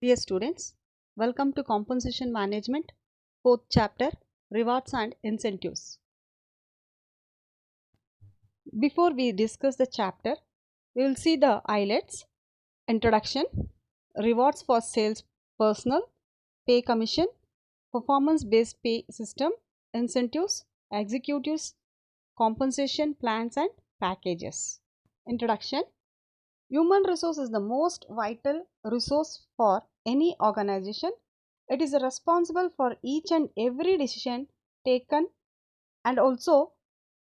Dear students, welcome to Compensation Management, 4th chapter, Rewards and Incentives. Before we discuss the chapter, we will see the highlights, introduction, rewards for sales personnel, pay commission, performance based pay system, incentives, executives, compensation plans and packages. Introduction. Human resource is the most vital resource for any organization. It is responsible for each and every decision taken, and also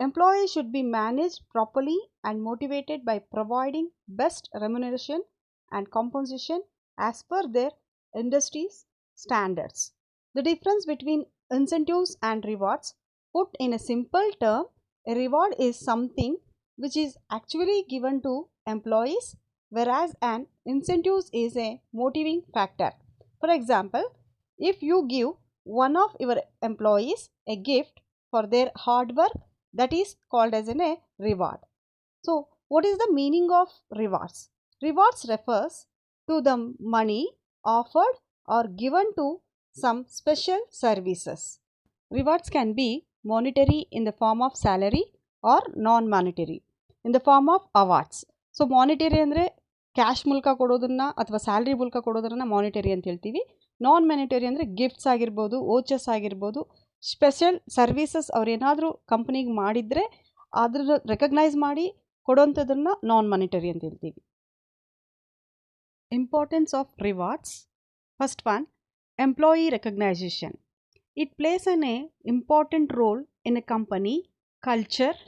employees should be managed properly and motivated by providing best remuneration and compensation as per their industry's standards. The difference between incentives and rewards, put in a simple term, a reward is something which is actually given to employees, whereas an incentive is a motivating factor. For example, if you give one of your employees a gift for their hard work, that is called as a reward. So what is the meaning of rewards? Rewards refers to the money offered or given to some special services. Rewards can be monetary in the form of salary or non-monetary in the form of awards. So monetary ಅಂದರೆ cash ಮೂಲಕ ಕೊಡೋದನ್ನ ಅಥವಾ salary ಮೂಲಕ ಕೊಡೋದನ್ನ monetary ಅಂತ ಹೇಳ್ತೀವಿ. ನಾನ್ ಮ್ಯಾನಿಟರಿ ಅಂದರೆ gifts ಆಗಿರ್ಬೋದು, ಓಚಸ್ ಆಗಿರ್ಬೋದು, special services ಅವ್ರು ಏನಾದರೂ ಕಂಪ್ನಿಗೆ ಮಾಡಿದರೆ ಅದ್ರ ರೆಕಗ್ನೈಸ್ ಮಾಡಿ ಕೊಡೋಂಥದ್ದನ್ನು ನಾನ್ ಮಾನಿಟರಿ ಅಂತ ಹೇಳ್ತೀವಿ. Importance of rewards. First one, employee recognition. It plays an important role in a company culture.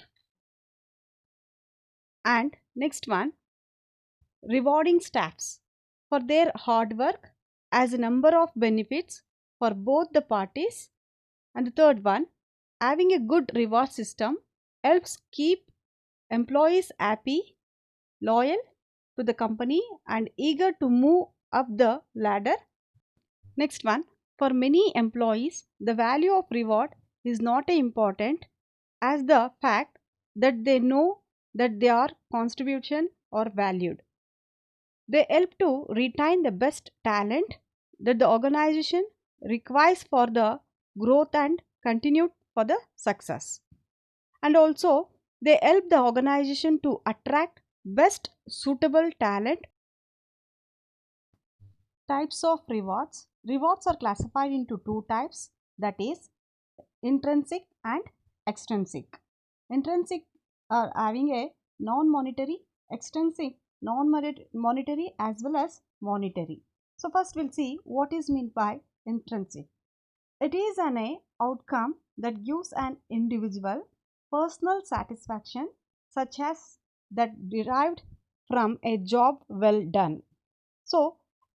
And next one, rewarding staffs for their hard work as a number of benefits for both the parties. And the third one, having a good reward system helps keep employees happy, loyal to the company and eager to move up the ladder. Next one, for many employees, the value of reward is not important as the fact that they know that their contribution are valued. They help to retain the best talent that the organization requires for the growth and continue for the success. And also, they help the organization to attract best suitable talent. Types of rewards. Rewards are classified into two types, that is intrinsic and extrinsic. Intrinsic are having a non-monetary, extrinsic non-monetary as well as monetary. So first we'll see what is meant by intrinsic. It is an outcome that gives an individual personal satisfaction such as that derived from a job well done. So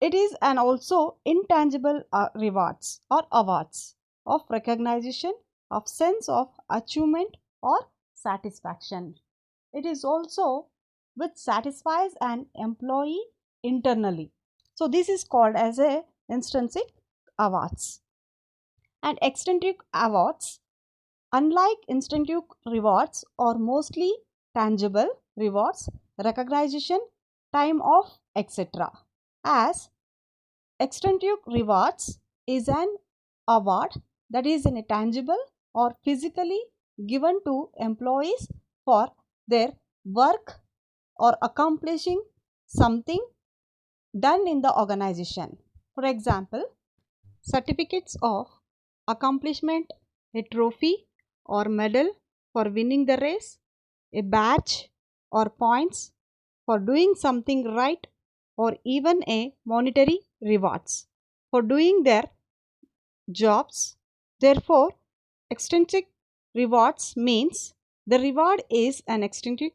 it is an also intangible rewards or awards of recognition of sense of achievement or satisfaction. It is also which satisfies an employee internally. So this is called as a intrinsic awards. And extrinsic awards, unlike intrinsic rewards, are mostly tangible rewards, recognition, time off, etc. As extrinsic rewards is an award that is in a tangible or physically given to employees for their work or accomplishing something done in the organization. For example, certificates of accomplishment, a trophy or medal for winning the race, a badge or points for doing something right, or even a monetary rewards for doing their jobs. Therefore, extrinsic rewards means the reward is an extrinsic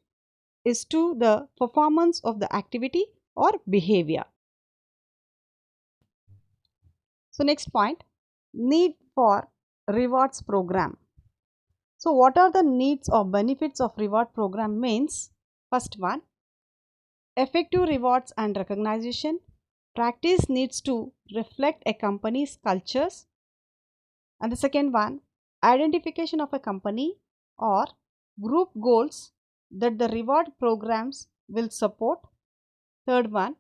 is to the performance of the activity or behavior. So next point, need for rewards program. So what are the needs or benefits of reward program means? First one, effective rewards and recognition. Practice needs to reflect a company's cultures. And the second one, identification of a company or group goals that the reward programs will support. Third one,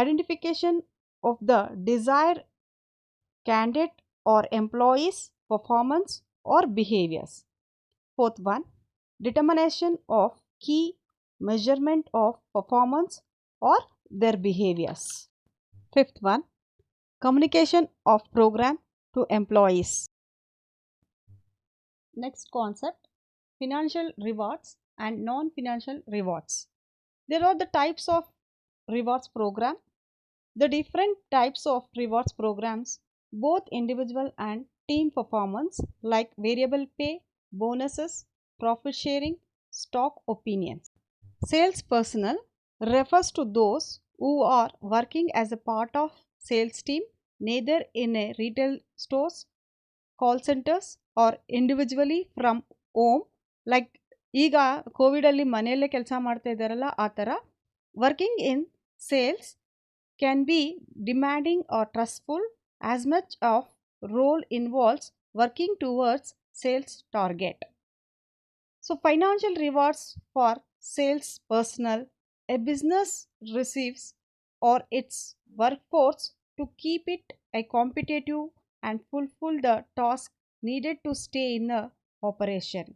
identification of the desired candidate or employee's performance or behaviors. Fourth one, determination of key measurement of performance or their behaviors. Fifth one, communication of program to employees. Next concept, financial rewards and non-financial rewards. There are the types of rewards program. The different types of rewards programs, both individual and team performance, like variable pay, bonuses, profit sharing, stock opinions. Sales personnel refers to those who are working as a part of sales team, neither in a retail stores, call centers or individually from home, like ಈಗ ಕೋವಿಡಲ್ಲಿ ಮನೆಯಲ್ಲೇ ಕೆಲಸ ಮಾಡ್ತಾ ಇದ್ದಾರಲ್ಲ ಆ ಥರ. Working in sales can be demanding or trustful as much of role involves working towards sales target. So financial rewards for sales personnel, a business receives or its workforce to keep it a competitive and fulfill the task needed to stay in the operation.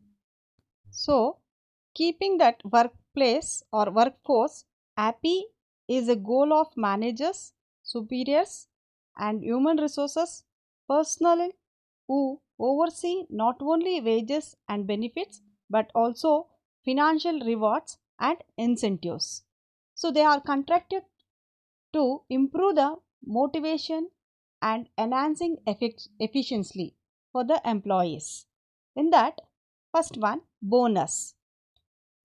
So keeping that workplace or workforce happy is a goal of managers, superiors and human resources personnel who oversee not only wages and benefits but also financial rewards and incentives. So they are contracted to improve the motivation and enhancing efficiency for the employees. In that, first one, bonus.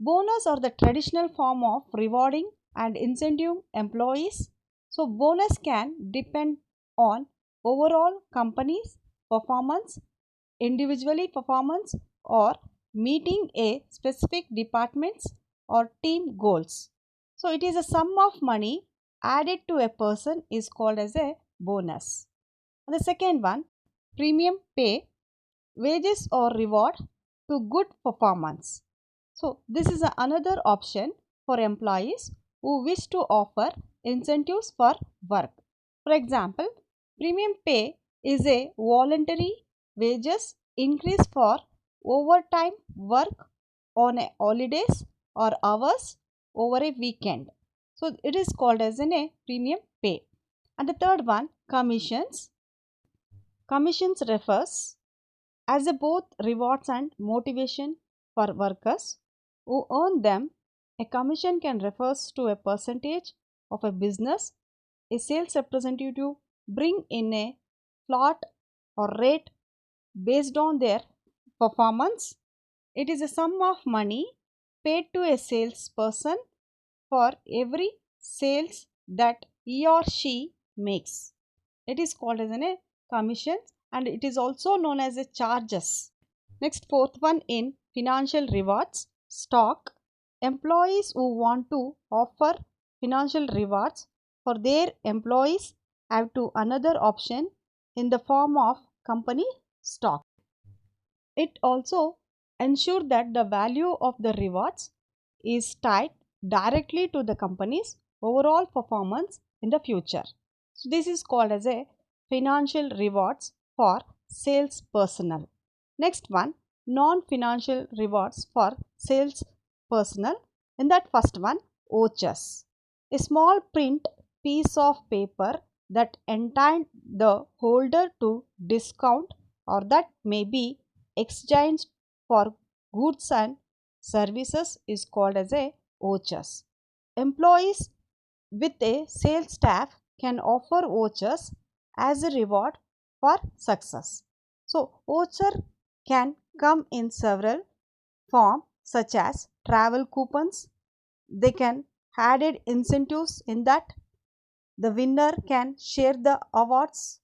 Bonus are the traditional form of rewarding and incentive employees. So bonus can depend on overall company's performance, individually performance, or meeting a specific department's or team goals. So it is a sum of money added to a person is called as a bonus. And the second one, premium pay, wages or reward to good performance. So this is another option for employees who wish to offer incentives for work. For example, premium pay is a voluntary wages increase for overtime work on a holidays or hours over a weekend. So it is called as a premium pay. And the third one, commissions. Commissions refers as a both rewards and motivation for workers who earn them. A commission can refers to a percentage of a business a sales representative bring in a plot or rate based on their performance. It is a sum of money paid to a salesperson for every sales that he or she makes. It is called as a commission and it is also known as a charges. Next, fourth one in financial rewards, stock. Employees who want to offer financial rewards for their employees have to another option in the form of company stock. It also ensures that the value of the rewards is tied directly to the company's overall performance in the future. So this is called as a financial rewards for sales personnel. Next one, non-financial rewards for sales personnel. In that first one, vouchers. A small print piece of paper that entitled the holder to discount or that may be exchanged for goods and services is called as a vouchers. Employees with a sales staff can offer vouchers as a reward for success. So voucher can come in several forms such as travel coupons. They can added incentives in that the winner can share the awards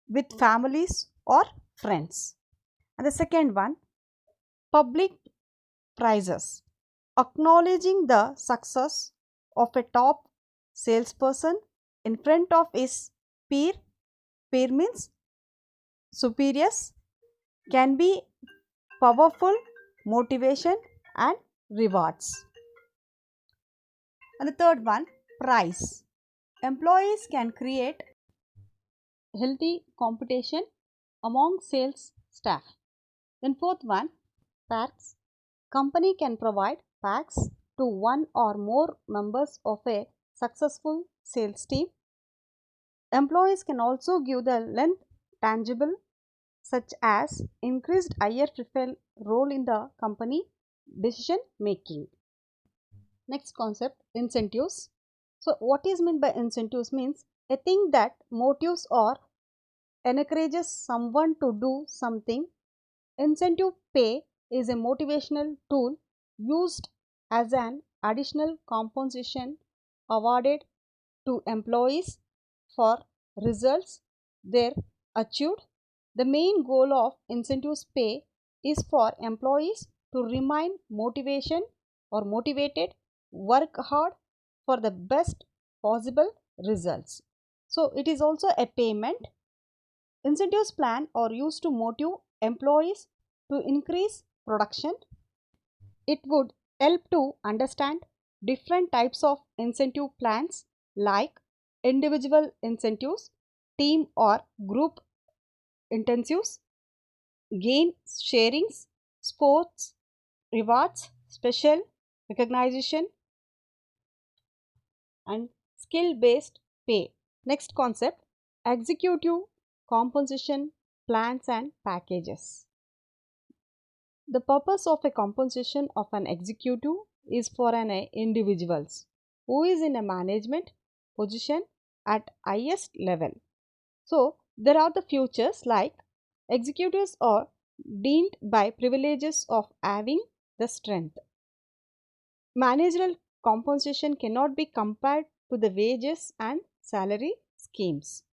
with families or friends. And the second one, public prizes. Acknowledging the success of a top salesperson in front of his peer means superiors can be powerful motivation and rewards. And the third one, prize. Employees can create healthy competition among sales staff. Then fourth one, packs. Company can provide packs to one or more members of a successful sales team. Employees can also give the length tangible such as increased higher preferred role in the company decision making. Next concept, incentives. So what is meant by incentives means a thing that motives or encourages someone to do something. Incentive pay is a motivational tool used as an additional compensation awarded to employees for results they achieved. The main goal of incentives pay is for employees to remain motivated, work hard for the best possible results. So it is also a payment. Incentives plan are used to motivate employees to increase production. It would help to understand different types of incentive plans like individual incentives, team or group incentives, gain sharings, sports, rewards, special recognition, and skill based pay. Next concept, executive compensation plans and packages. The purpose of a compensation of an executive is for an individuals who is in a management position at highest level. So there are the features like executives are deemed by privileges of having the strength. Managerial compensation cannot be compared to the wages and salary schemes.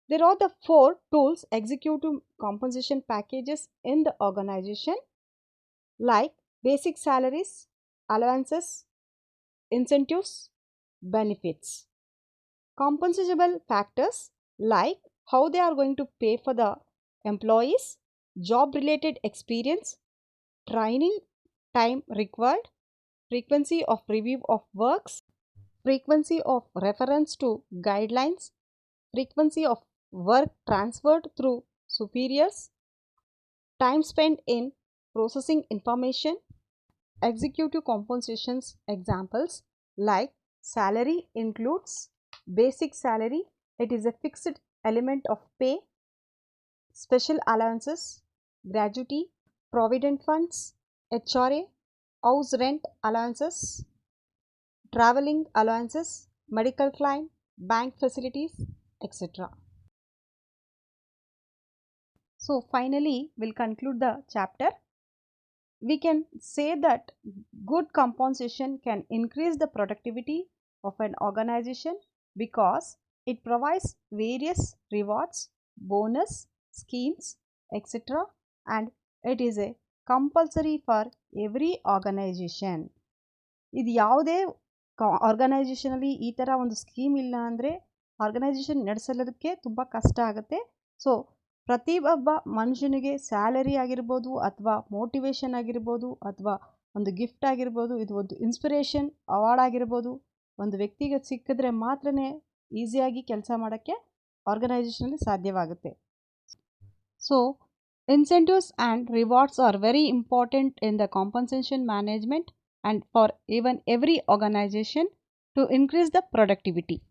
There are the four tools executive compensation packages in the organization like basic salaries, allowances, incentives, benefits. Compensable factors like how they are going to pay for the employees, job related experience, training time required, frequency of review of works, frequency of reference to guidelines, frequency of work transferred through superiors, time spent in processing information. Executive compensations examples like salary includes basic salary, it is a fixed element of pay, special allowances, gratuity, provident funds, HRA, house rent allowances, traveling allowances, medical claim, bank facilities, etc. So finally, we'll conclude the chapter. We can say that good compensation can increase the productivity of an organization because it provides various rewards, bonus schemes, etc. and it is a compulsory for every organization. ಇದು ಯಾವುದೇ ಆರ್ಗನೈಸೇಷನಲ್ಲಿ ಈ ಥರ ಒಂದು scheme ಇಲ್ಲ ಅಂದರೆ organisation ನಡೆಸೋದಕ್ಕೆ ತುಂಬ ಕಷ್ಟ ಆಗುತ್ತೆ. ಸೊ ಪ್ರತಿಯೊಬ್ಬ ಮನುಷ್ಯನಿಗೆ ಸ್ಯಾಲರಿ ಆಗಿರ್ಬೋದು ಅಥವಾ ಮೋಟಿವೇಶನ್ ಆಗಿರ್ಬೋದು ಅಥವಾ ಒಂದು ಗಿಫ್ಟ್ ಆಗಿರ್ಬೋದು, ಇದು ಒಂದು ಇನ್ಸ್ಪಿರೇಷನ್ ಅವಾರ್ಡ್ ಆಗಿರ್ಬೋದು, ಒಂದು ವ್ಯಕ್ತಿಗೆ ಸಿಕ್ಕಿದ್ರೆ ಮಾತ್ರ ಈಸಿಯಾಗಿ ಕೆಲಸ ಮಾಡೋಕ್ಕೆ ಆರ್ಗನೈಸೇಷನಲ್ಲಿ ಸಾಧ್ಯವಾಗುತ್ತೆ. So incentives and rewards are very important in the compensation management and for even every organization to increase the productivity.